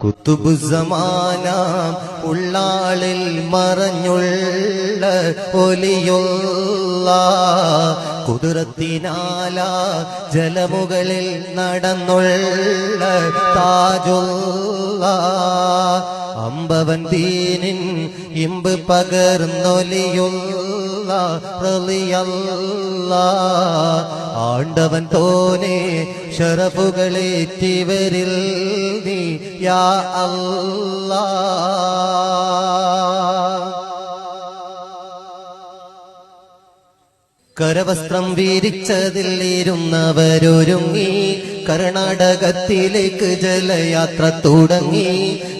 കുത്തുബുസ്സമാനാം ഉള്ളാളിൽ മറഞ്ഞുള്ള ഒലിയുള്ള കുതിരത്തിനാല ജലമുകളിൽ നടന്നുള്ള താജുള്ള അമ്പവൻ ദീനിൻ ഇമ്പ് പകർന്നൊലിയുള്ള റളിയല്ലാ ആണ്ടവൻ തോനെ ശറഫുകളേറ്റിവരിൽ നീ യാ അല്ലാ. കരവസ്ത്രം വീരിച്ചതിൽ ഇരുന്നവരൊരുങ്ങി കർണാടകത്തിലേക്ക് ജലയാത്ര തുടങ്ങി.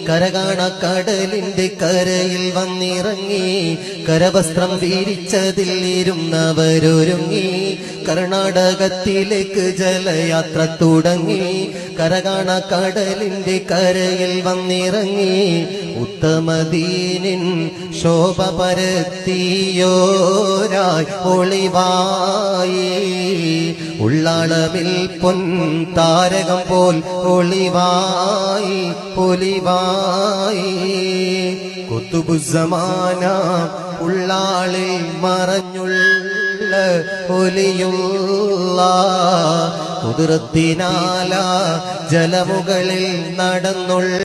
കരകാണക്കടലിന്റെ കരയിൽ വന്നിറങ്ങി. കരവസ്ത്രം വീരിച്ചതിൽ ഇരുന്നവരൊരുങ്ങി കർണാടകത്തിലേക്ക് ജലയാത്ര തുടങ്ങി. കരകാണക്കടലിന്റെ കരയിൽ വന്നിറങ്ങി. ഉത്തമദീനിൻ ശോഭ പരത്തിയോരായി ഒളിവായി ഉള്ളളവിൽ പൊൻ താരകം പോൽ ഒളിവായി പൊലിവായി. കുത്തുബുസ്സമാന ഉള്ളാളിൽ മറഞ്ഞുള്ള ഒലിയുള്ള കുതിരത്തിനാല ജലമുകളിൽ നടന്നുള്ള